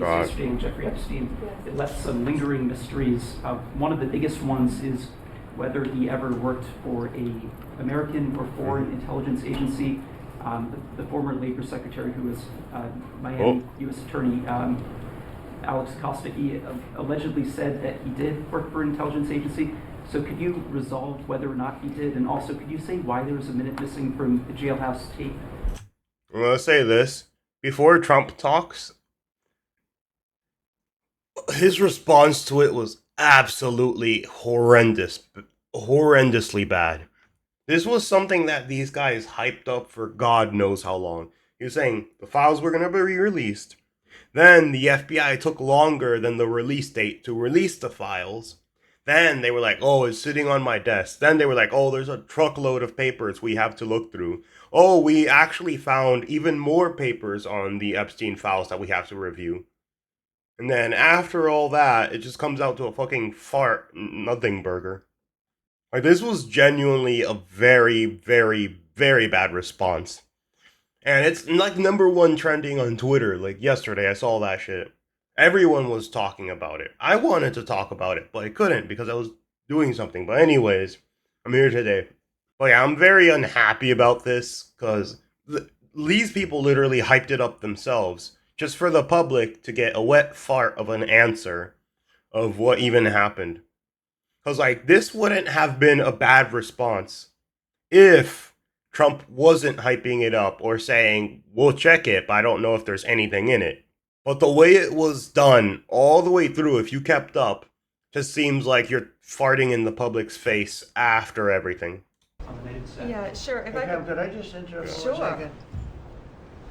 released yesterday on Jeffrey Epstein, it left some lingering mysteries. One of the biggest ones is whether he ever worked for a American or foreign intelligence agency. The former Labor Secretary, who was Miami U.S. Attorney Alex Acosta, he allegedly said that he did work for an intelligence agency. So could you resolve whether or not he did? And also, could you say why there was a minute missing from the jailhouse tape? I'm going to say this. Before Trump talks, his response to it was absolutely horrendously bad. This was something that these guys hyped up for God knows how long. He was saying the files were going to be released. Then the FBI took longer than the release date to release the files. Then they were like, oh, it's sitting on my desk. Then they were like, oh, there's a truckload of papers we have to look through. Oh, we actually found even more papers on the Epstein files that we have to review. And then after all that, it just comes out to a fucking nothing burger. Like, this was genuinely a very, very, very bad response. And it's like #1 trending on Twitter. Like yesterday, I saw that shit. Everyone was talking about it. I wanted to talk about it, but I couldn't because I was doing something. But anyways, I'm here today. But yeah, I'm very unhappy about this because these people literally hyped it up themselves just for the public to get a wet fart of an answer of what even happened. Because, like, this wouldn't have been a bad response if Trump wasn't hyping it up or saying, we'll check it, but I don't know if there's anything in it. But the way it was done, all the way through, if you kept up, just seems like you're farting in the public's face after everything. Yeah, sure. If hey, could I just interrupt for a second?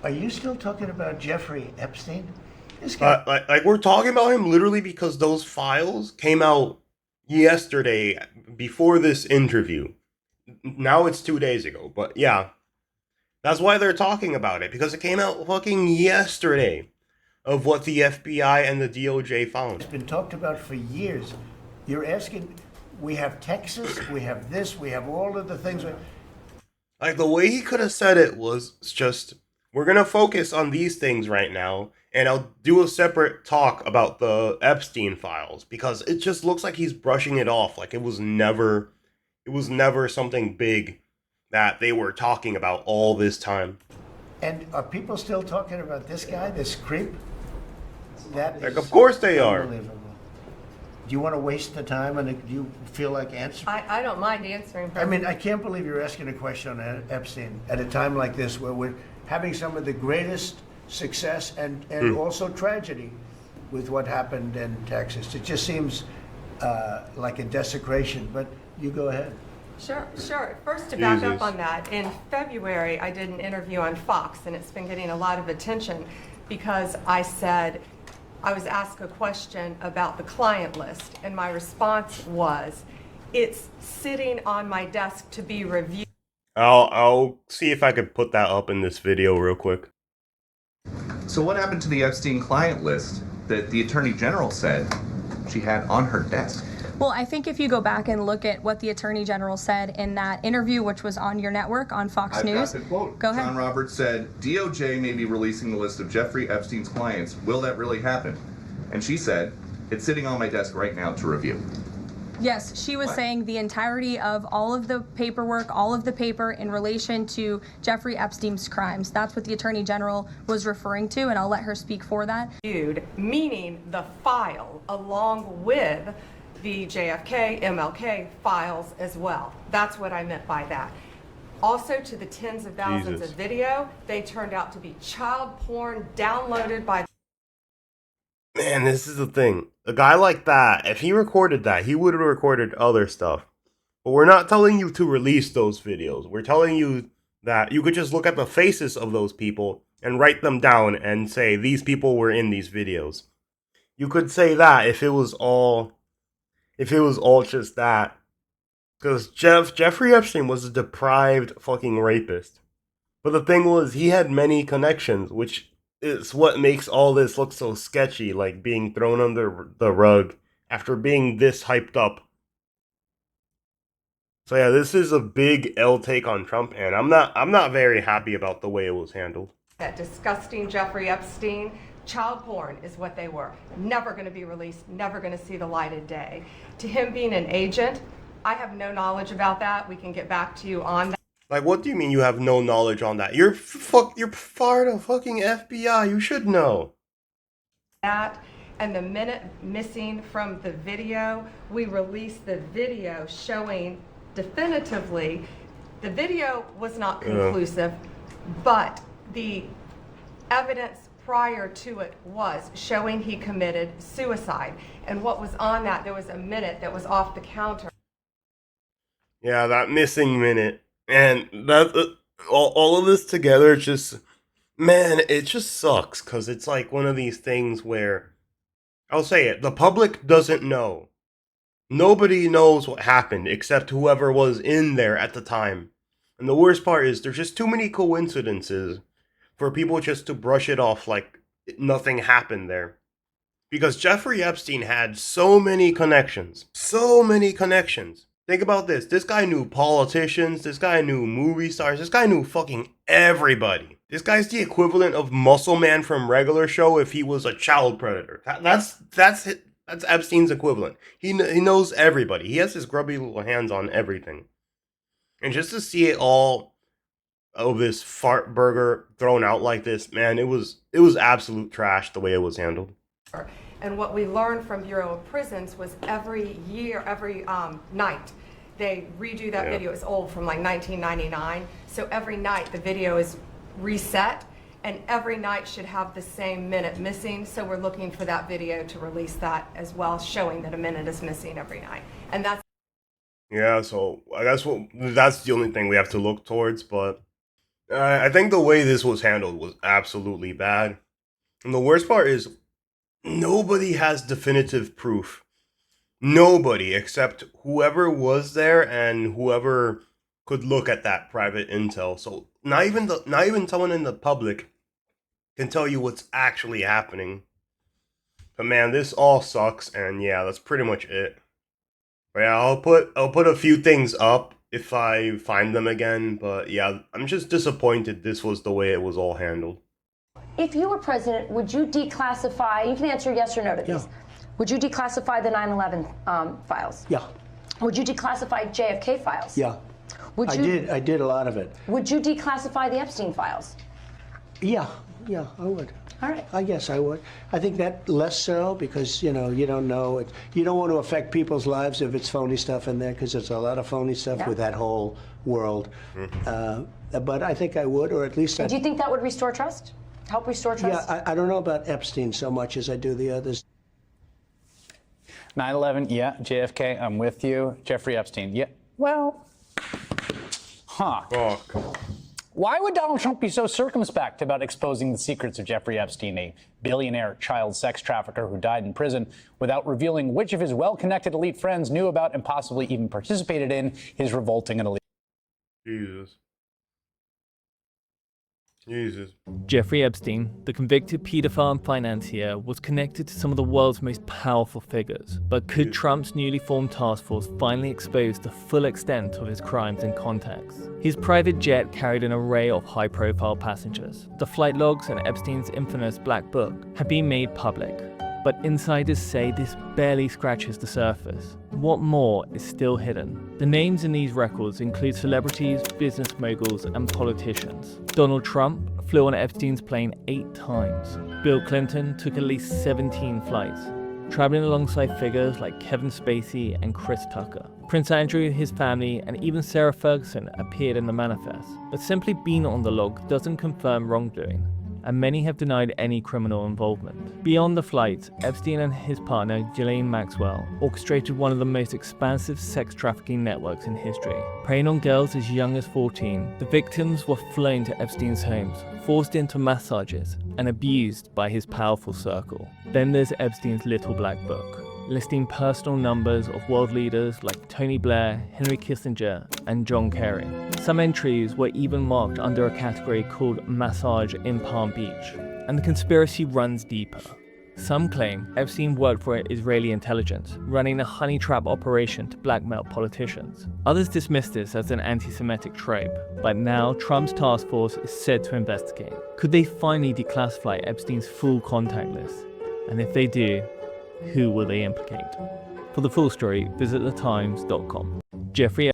Are you still talking about Jeffrey Epstein? This guy. Like, we're talking about him literally because those files came out yesterday before this interview. Now it's 2 days ago, but yeah. That's why they're talking about it, because it came out fucking yesterday of what the FBI and the DOJ found. It's been talked about for years. You're asking, we have Texas, we have this, we have all of the things. Like, the way he could have said it was just, we're going to focus on these things right now, and I'll do a separate talk about the Epstein files, because it just looks like he's brushing it off, like it was never something big that they were talking about all this time. And are people still talking about this guy, this creep? That like, of course they are. Unbelievable. Do you want to waste the time, and do you feel like answering? I don't mind answering. I mean, I can't believe you're asking a question on Epstein at a time like this where we're having some of the greatest success and also tragedy with what happened in Texas. It just seems like a desecration, but you go ahead. Sure. First, to back up on that, in February, I did an interview on Fox, and it's been getting a lot of attention because I was asked a question about the client list, and my response was, it's sitting on my desk to be reviewed. I'll see if I could put that up in this video real quick. So what happened to the Epstein client list that the Attorney General said she had on her desk? Well, I think if you go back and look at what the Attorney General said in that interview, which was on your network, on Fox News. Got the quote. Go ahead. John Roberts said, DOJ may be releasing the list of Jeffrey Epstein's clients. Will that really happen? And she said, it's sitting on my desk right now to review. Yes, she was saying the entirety of all of the paperwork, all of the paper in relation to Jeffrey Epstein's crimes. That's what the Attorney General was referring to, and I'll let her speak for that. Meaning the file along with the JFK, MLK files as well. That's what I meant by that. Also, to the tens of thousands of video, they turned out to be child porn downloaded by... Man, this is the thing. A guy like that, if he recorded that, he would have recorded other stuff. But we're not telling you to release those videos. We're telling you that you could just look at the faces of those people and write them down and say, these people were in these videos. You could say that if it was all just that. Because Jeffrey Epstein was a deprived fucking rapist. But the thing was, he had many connections, which is what makes all this look so sketchy, like being thrown under the rug after being this hyped up. So yeah, this is a big L take on Trump, and I'm not very happy about the way it was handled. That disgusting Jeffrey Epstein, Child porn is what they were. Never going to be released, never going to see the light of day. To him being an agent, I have no knowledge about that. We can get back to you on that. Like, what do you mean you have no knowledge on that? You're part of fucking FBI. You should know. And the minute missing from the video, we released the video showing definitively the video was not conclusive, but the evidence prior to it was showing he committed suicide. And what was on that, there was a minute that was off the counter. Yeah, that missing minute. And that all of this together just, man, it just sucks, because it's like one of these things where, I'll say it, the public doesn't know. Nobody knows what happened except whoever was in there at the time. And the worst part is there's just too many coincidences for people just to brush it off like nothing happened there. Because Jeffrey Epstein had so many connections. So many connections. Think about this. This guy knew politicians. This guy knew movie stars. This guy knew fucking everybody. This guy's the equivalent of Muscle Man from Regular Show if he was a child predator. That's Epstein's equivalent. He knows everybody. He has his grubby little hands on everything. And just to see it all, this fart burger thrown out like this, man, it was absolute trash the way it was handled. And what we learned from Bureau of Prisons was every night, they redo that video. It's old, from like 1999. So every night the video is reset, and every night should have the same minute missing. So we're looking for that video to release that as well, showing that a minute is missing every night. And that's... Yeah, so I guess that's the only thing we have to look towards, but I think the way this was handled was absolutely bad. And the worst part is, nobody has definitive proof. Nobody, except whoever was there and whoever could look at that private intel. So not even someone in the public can tell you what's actually happening. But man, this all sucks, and yeah, that's pretty much it. But yeah, I'll put a few things up if I find them again, but yeah, I'm just disappointed this was the way it was all handled. If you were president, would you declassify, you can answer yes or no to these, would you declassify the 9/11 files? Yeah. Would you declassify JFK files? Yeah. I did a lot of it. Would you declassify the Epstein files? Yeah, I would. All right. I guess I would. I think that less so because, you don't know. You don't want to affect people's lives if it's phony stuff in there, because there's a lot of phony stuff with that whole world. But I think I would, or at least... Do you think that would restore trust? Help restore trust? Yeah, I don't know about Epstein so much as I do the others. 9/11, yeah. JFK, I'm with you. Jeffrey Epstein, yeah. Well, Fuck. Why would Donald Trump be so circumspect about exposing the secrets of Jeffrey Epstein, a billionaire child sex trafficker who died in prison, without revealing which of his well-connected elite friends knew about and possibly even participated in his revolting and illegal... Jesus. Jeffrey Epstein, the convicted pedophile and financier, was connected to some of the world's most powerful figures. But could Trump's newly formed task force finally expose the full extent of his crimes and contacts? His private jet carried an array of high-profile passengers. The flight logs and Epstein's infamous Black Book have been made public. But insiders say this barely scratches the surface. What more is still hidden? The names in these records include celebrities, business moguls, and politicians. Donald Trump flew on Epstein's plane 8 times. Bill Clinton took at least 17 flights, traveling alongside figures like Kevin Spacey and Chris Tucker. Prince Andrew, his family, and even Sarah Ferguson appeared in the manifest. But simply being on the log doesn't confirm wrongdoing, and many have denied any criminal involvement. Beyond the flights, Epstein and his partner, Ghislaine Maxwell, orchestrated one of the most expansive sex trafficking networks in history. Preying on girls as young as 14, the victims were flown to Epstein's homes, forced into massages, and abused by his powerful circle. Then there's Epstein's Little Black Book, listing personal numbers of world leaders like Tony Blair, Henry Kissinger, and John Kerry. Some entries were even marked under a category called Massage in Palm Beach, and the conspiracy runs deeper. Some claim Epstein worked for Israeli intelligence, running a honey trap operation to blackmail politicians. Others dismiss this as an anti-Semitic trope, but now Trump's task force is said to investigate. Could they finally declassify Epstein's full contact list? And if they do, who will they implicate? For the full story, visit thetimes.com. Jeffrey